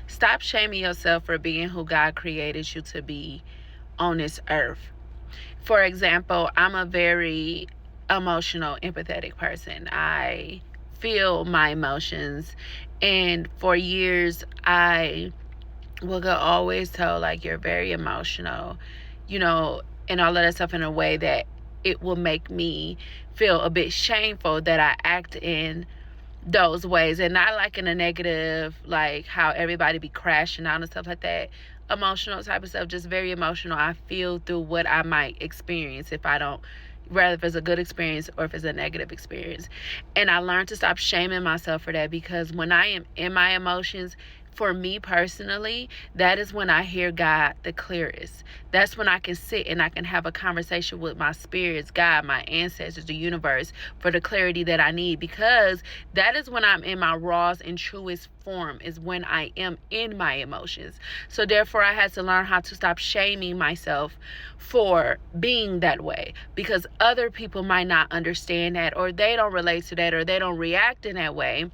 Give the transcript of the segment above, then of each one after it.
Stop shaming yourself for being who God created you to be on this earth. For example, I'm a very emotional, empathetic person. I feel my emotions, and for years I will always tell, like, you're very emotional, and all of that stuff, in a way that it will make me feel a bit shameful that I act in those ways, and not like in a negative, like how everybody be crashing out and stuff like that. Emotional type of stuff, just very emotional. I feel through what I might experience, if I don't, rather if it's a good experience or if it's a negative experience. And I learned to stop shaming myself for that, because when I am in my emotions, for me personally, that is when I hear God the clearest. That's when I can sit and I can have a conversation with my spirits, God, my ancestors, the universe, for the clarity that I need, because that is when I'm in my rawest and truest form, is when I am in my emotions. So therefore, I had to learn how to stop shaming myself for being that way, because other people might not understand that, or they don't relate to that, or they don't react in that way.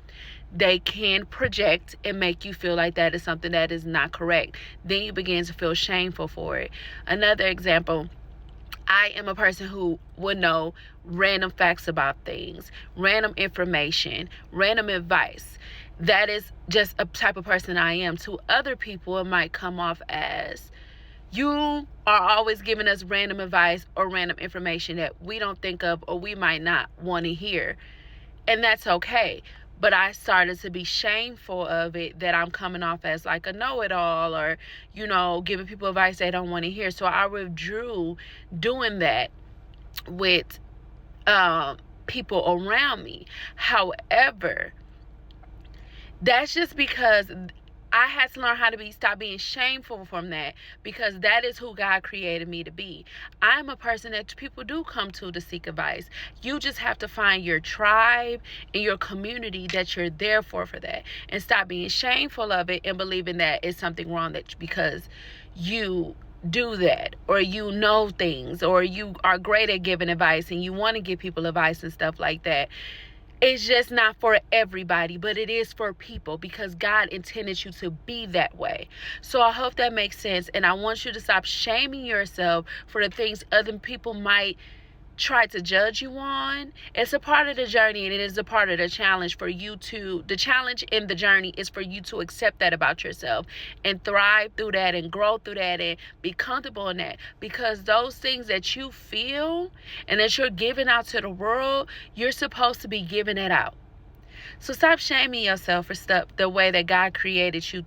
They can project and make you feel like that is something that is not correct. Then you begin to feel shameful for it. Another example, I am a person who would know random facts about things, random information, random advice. That is just a type of person I am. To other people, it might come off as, you are always giving us random advice or random information that we don't think of, or we might not want to hear. And that's okay. But I started to be shameful of it, that I'm coming off as like a know-it-all, or, giving people advice they don't want to hear. So I withdrew doing that with people around me. However, that's just because I had to learn how to stop being shameful from that, because that is who God created me to be. I'm a person that people do come to seek advice. You just have to find your tribe and your community that you're there for that, and stop being shameful of it and believing that it's something wrong because you do that, or you know things, or you are great at giving advice and you want to give people advice and stuff like that. It's just not for everybody, but it is for people, because God intended you to be that way. So I hope that makes sense. And I want you to stop shaming yourself for the things other people might try to judge you on. It's a part of the journey, and it is a part of the challenge for you to, the challenge in the journey is for you to accept that about yourself and thrive through that and grow through that and be comfortable in that, because those things that you feel and that you're giving out to the world, you're supposed to be giving it out. So stop shaming yourself for stuff the way that God created you